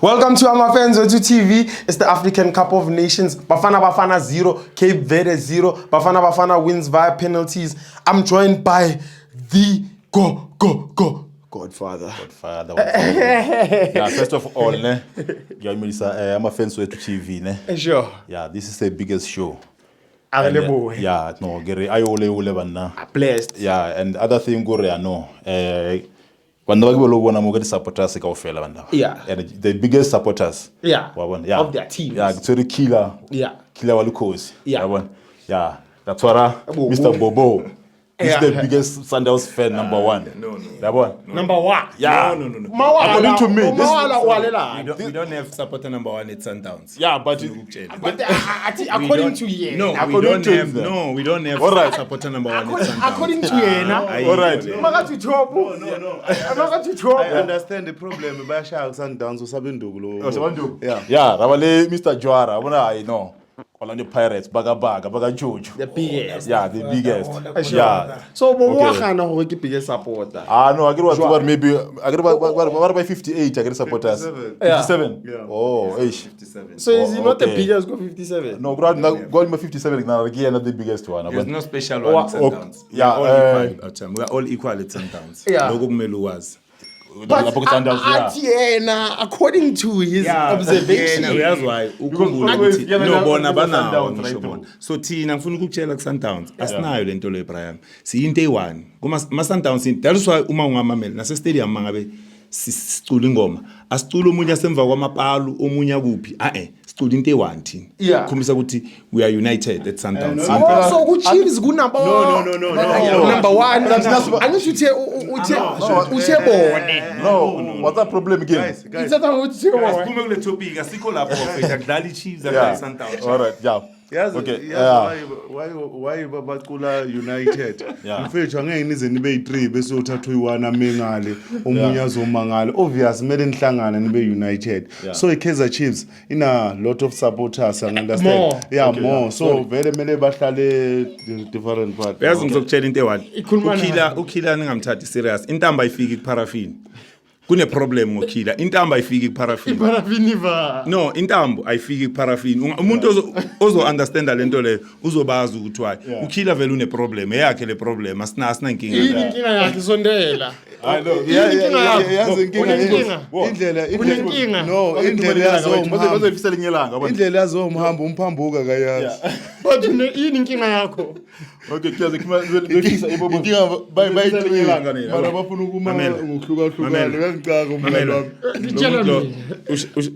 Welcome to FANS Wethu TV. It's the African Cup of Nations. Bafana 0, Cape Verde 0. Bafana wins via penalties. I'm joined by the Godfather. Yeah, first of all, I'm a FANS Wethu TV. Sure. Yeah, this is the biggest show. Yeah, no, I only blessed. Yeah, and other thing I know. When the supporters yeah, and the biggest supporters of their teams. Yeah, so the killer Walukos. Yeah, that's what Mr. Bobo. He's the biggest Sundowns fan, number one. No. Number one? Yeah. No. According to me, we don't have supporter number one at Sundowns. Yeah, but according to you. No, we don't have supporter number one at Sundowns. According to you, all right. No. I understand the problem. By Sundowns or something. Yeah, Mr. Joara, I know. All the Pirates, Baga Jojo. The biggest. Yeah, the biggest. Yeah. So, what kind of biggest supporter? No, I get what maybe. I get what about 58? I get supporters. 57. Yeah. Oh, 57. So is he not the biggest? Go 57. No, going 57 now again, not the biggest one. There's no special one at Sundowns. Yeah, we are all equal at Sundowns. Yeah. But according to his observation, why so thina ngifuna ukukutshela ku Sundowns asinayo lento le Brian siyinto eyi1 kuma Sundowns that is why uma ungamamela nase stadium mangabe sicula ingoma asicula umunye asemva kwamapalu omunye kuphi sicula into eyi1 thina khombisa ukuthi we are united at Sundowns. So ku Chiefs ku number No. Number 1 angisho uthe bone. No, what's that problem again? Guys. Ithatha ngokuthi Asiphume kule topic asikho lapho akudlala Chiefs akudlala Sundowns. All right, yeah. Yes, okay. Why babacula United? Yeah. Mfethu angeke nize nibe yi3 bese uthatha uyi1 amengale omunye azomangala. Obvious mele nihlangane nibe United. So iKaizer Chiefs in a lot of supporters and understand. More. More. So vele mele bahlale different part. Yazi ngizokutshela into eyi1. Ukhila ningamthathi serious. Intamba ayifiki kuparafini. Kune problem ngokhila intamba ayifiki kuparafini. No, intambo ayifiki kuparafini. Umuntu ozo understand lento le uzobaza ukuthi why ukhila vele une problem yakhe le problem asina inkinga. Inkinga yakhe sondela. I know. Indlela yazomhamba umphambuka kayazi. But yini inkinga yakho? Okay, kiyazi ngifisa ibobo. Inkinga bayithelelanga nina. Mara bafuna ukuma ngokuhlukahlukana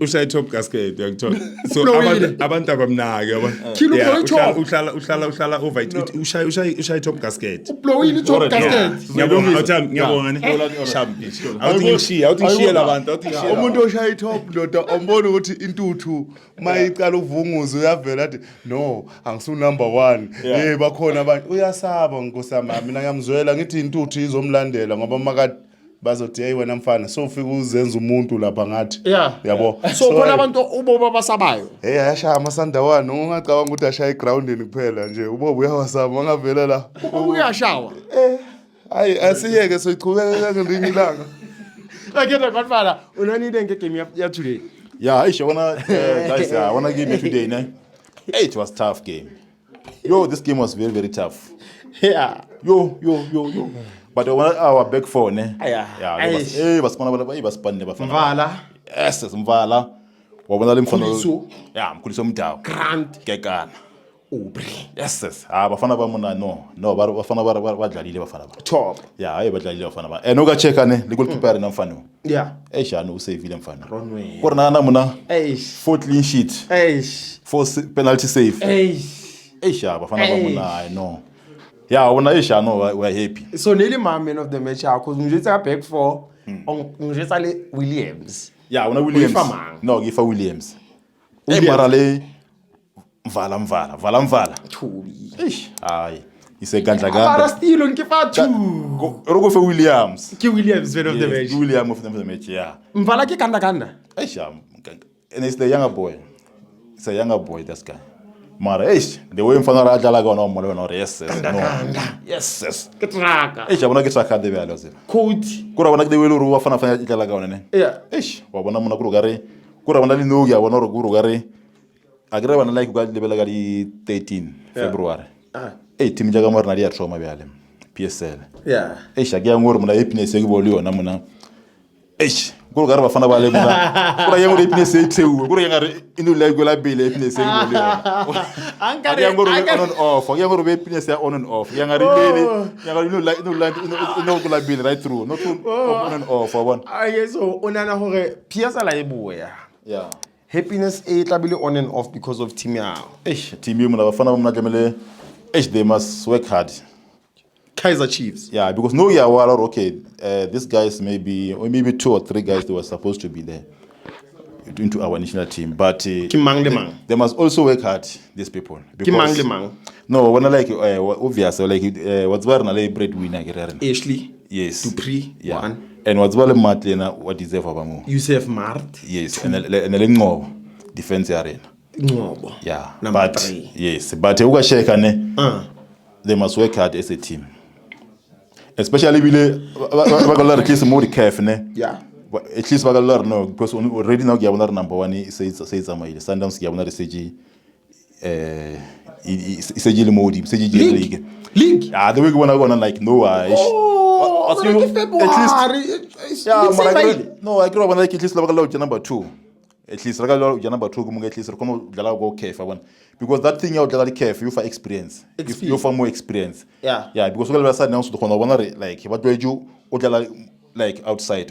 ushaye top casket yakuthola so abantu abamnake uhlala over it ushaye top casket ublowini top casket ngiyabonga ne awuthi labantu umuntu oshaya top ndoda ombona ukuthi intuthu mayiqala ukuvunguza uyavela athi no angisu number 1 bakhona abantu uyasaba nkosama mina ngiyamzwela ngithi intuthu izomlandela ngoba makade bazothi hey wena mfana so ufika uzenza umuntu lapha ngathi yabo so khona abantu uboba basabayo ayashaya amasandawana ungacabanga ukuthi ashaya egroundini kuphela nje ubobo uyawasaba ngavela la uyashawa asiyeke so ichubeka ngelinye ilanga akena Godfather unanide ngegame ya today. Yeah, I wanna guys, I wanna give me today, ne? Hey, it was tough game. Yo, this game was very tough. Yeah. Yo. But our back four, ne? Mvala. Yes, Mvala. Wabona lemfano. Yeah, mkhuliso mtawo. Grant. Kekana. Ubri. Yes. Bafana bamona no, bafana badlalile bafana ba. Top. Yeah, badlalile bafana ba. Noka checka ne, le goalkeeper na mfano. Yeah. Shano usavile mfano. Ronwen. Kona namuna. 4 clean sheet. 4 penalty save. Bafana bamona no. Yeah, when Shano we're happy. So nearly my man of the match because unjetsa back 4 unjetsa le Williams. Yeah, when Williams. No, give Williams. Marale Mvala. Thubi. Aye. Ise gandla Para still ngifa 2. Rogo for Williams. Ki Williams man of the match. Williams of the match, yeah. Mvala ki kanda. And it's the younger boy. It's a younger boy, this guy. Mara, the way mfana rajala gona omole no yes. Yes. Ketraka. Abona ketraka de bya loze. Coach. Kura bona de welu ruwa fana fanya jala gona ne. Yeah. Wabona mona kuru gare kura bana le no ya bona re guru gare a gre bana like ka lebela ka di 13 February team jaga morna dia trauma byale PSL sha ke ya ngore mona happiness ke bole yona mona guru gare Bafana ba le mona kura ya ngore happiness e thewe kura ya ngare inu like la bele happiness ke bole yona ankare ya ngore on and off ya ngore happiness ya on and off ya ngare lele ya ngare inu la bele right through not on and off one so onana hore PSL a e boya happiness e tlabile on and off because of team yao team mona Bafana mona jamele they must work hard. Kaizer Chiefs. Yeah, because no year well, okay, these guys maybe 2 or 3 guys they were supposed to be there into our national team, but they must also work hard. These people. No, when I like obvious, like what's better na like breadwinner Ashley. Yes. Dupree. Yeah. One. And what's better Martlena what deserve abamu. Yusuf Mart. Yes. And the defense arena. Yeah. Number 3. Yes. But they must work hard as a team. Especially at least more careful. Yeah. At least no, because already now Gabon number 1 says Sundowns Gabon CG CG Modi CG League. Ah, the way we wanna like no no, I grew up like at least number 2. At least number 2 at least go careful one. Because that thing out there careful you for experience. You for more experience. Yeah, because all of a sudden now so like what do you like outside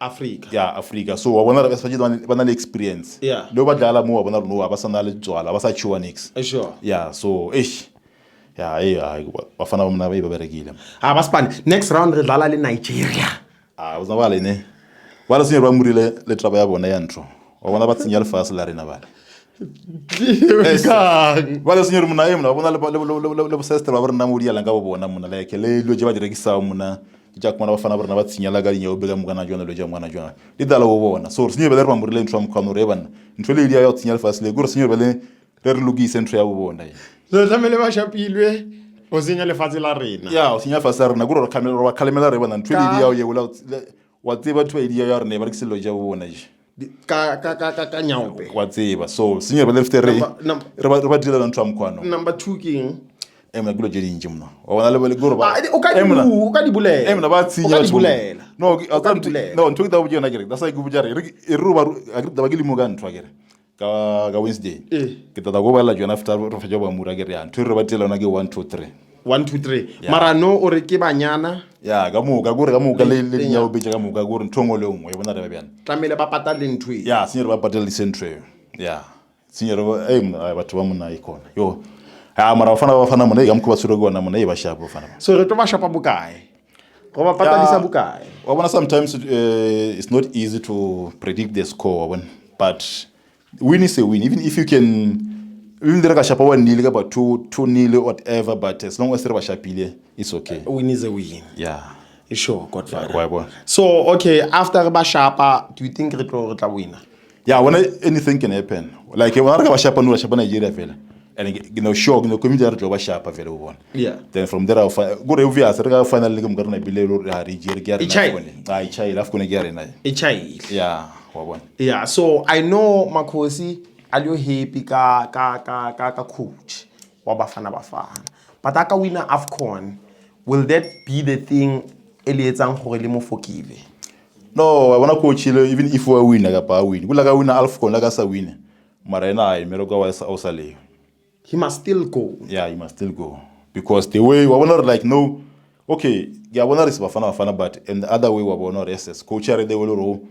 Africa. Yeah, Africa. So I want to experience. Yeah. No but dala mo abana no abasana le tswala abasa chua nix. Sure. Yeah, so yeah, Bafana mna ba berekile. Baspan next round re dlala le Nigeria. Uzna bale ne. Wala senior ba murile le traba ya bona ya ntro. Wa bona ba tsinyal fast la rena bale. Wala senior mna yemna bona le sister ba rena muri ya langa bo bona mna like le lo je ba direkisa mna. Jackman Bafana barna ba tsinyala ga dinyo bega mugana jona lo jamana jona lidala wo bona so senior ba murile le ntro mkhano reban ntro le ya tsinyal fast le guru senior ba le re lugise ntro ya bo bona so tlamele ba shapilwe o senya lefatshe la rena ya o senya fast rena guru ba khalemela re bana ntro le ya o ye wa tseba twa ile ya rena ba re selo ja bo bona ka nyaope wa tseba so senior ba left re ba dila ntro mkhano number 2 king gulo jeli njimna wana le guru ba o ka di bulela emna ba tsinya no ntwe da bujena gere that's like bujare e ruba da bagili mo ga ntwa gere ka Wednesday ke tata go bala jona after ro fajo ba mura gere ya ntwe re ba tela na ke 1 2 3 mara no o re ke banyana ya ga mo ga gore ga mo ga le dinya o beja ga mo ga gore nthongo le ngwe bona re ba bjana tlamele ba patale ntwe ya senior ba patale sentwe ya senior batho ba mona ikona yo mara Bafana mona ga mkho ba tsuro gona mona e ba shapa Bafana so re to ba shapa bukae go ba patalisa bukae wa bona sometimes it's not easy to predict the score but win is a win even if you can even the shapa 1-0 about 2-0 whatever but as long as re ba shapile it's okay win is a win yeah sure Godfather so okay after ba shapa do you think re tla win when anything can happen like when re ba shapa no shapa Nigeria fela and shock community are job sharp very one then from there go review as rega finally ke mgarna bilelo ha ri gare na ichai lafu kone gare na ichai wabona so I know Makhosi aliyo happy ka coach wa Bafana but aka winner AFCON will that be the thing elietsang gore le mo forgive no I wanna coach even if we win ga pa win kula ka winner AFCON la ka sa win mara ena ai mero ka wa sa le he must still go. Yeah, he must still go. Because the way we want like no, okay, yeah, we is Bafana, but in the other way we want SS. Coach they will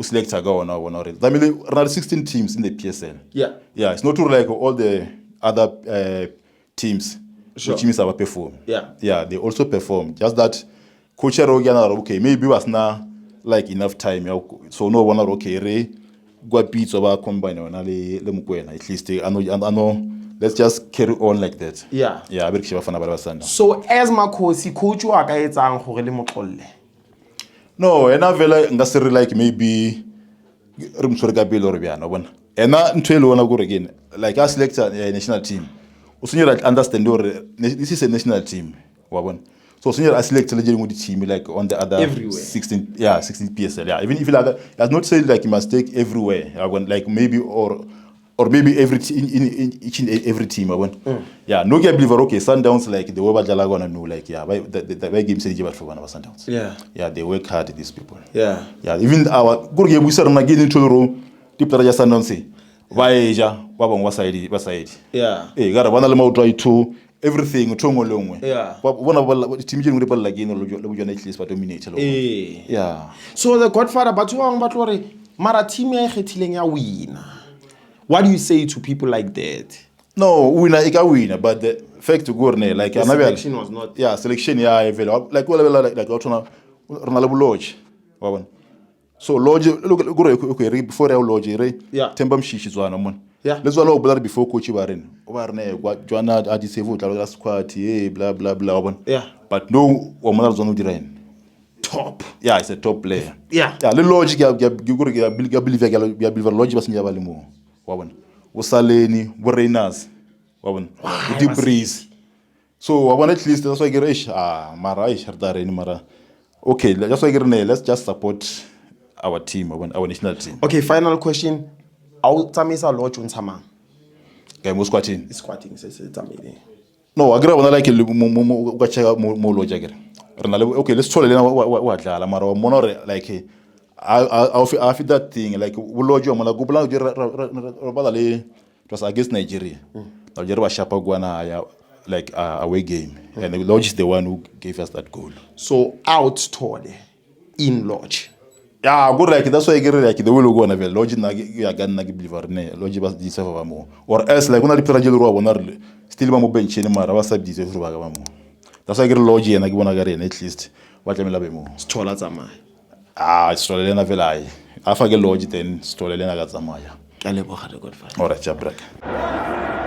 select a go on our I mean, there are 16 teams in the PSL. Yeah, it's not true like all the other teams, which means our perform. Yeah, they also perform. Just that coach okay, maybe was now like enough time. So no one okay, Ray, go beats over combine on at least I know. Let's just carry on like that. Yeah, so as Makhosi coach wa ka etsang gore le motlolle no ena vela nga se like maybe re mtsore ka pele re bjana bona ena ntwele wona go again like as selector national team o sunyela understand or this is a national team wa bona So senior I select with the team like on the other Everywhere. 16 PSL. Yeah, even if like I not saying like you must take everywhere. I want like maybe or maybe every in each and every team. I want. Yeah, no get believer. Okay, Sundowns like the way Bajala gonna know like the game said you for one of Sundowns. Yeah, they work hard. These people. Yeah. Even our good game we start on again into the room. People are just Sundowns. Vaeja wabang wasaidi. Yeah. Gara wana lema try to everything uthongo longwe. Yeah. Wona team jeni ngure balla again lo bujana at least ba dominate lo. Yeah. So the Godfather batho bang ba tlore mara team ya ikgethileng ya winner. What do you say to people like that? No, winner ika winner, but the fact to go like the selection was not. Yeah, selection like utona Ronaldo lodge. Wabona. So lodge look okay before our lodge temba mshishi zwana mon. Yeah. Let's all blood before coach waren. Obarne kwa Joanna adisevu la squad blah blah blah wabona. Yeah. But no wamana zona udirain. Top. Yeah, it's a top player. Yeah. Yeah, the lodge ya believe lodge basinja balimo. Wabona. Usaleni, Reyners. Wabona. Uti breeze. So I want at least that's why I get mara. Okay, that's why I get let's just support our team, our national team. Okay, final question. I'll tamisa lodge unsama. Okay, mo squatting. Squatting says tamile. No, I agree like mo lodge again. Okay, let's try what dlala mara monore like I feel that thing like lodge mo la go bla it was against Nigeria. Nigeria was sharp gwana like away game, and the lodge is the one who gave us that goal. So out toward in lodge. Yeah, good like that's why I get like the way we go na lodge na ya gan na believer ne lodge bas di safa mo or else like una lipera jelo ro na still ba mo bench ni mara wasa di safa ba mo that's why I get lodge na gibona gare at least wa tlamela be mo stola tsamaya stola lena velai afa ke lodge then stola lena ga tsamaya ka leboga Godfather. All right, Jabrek.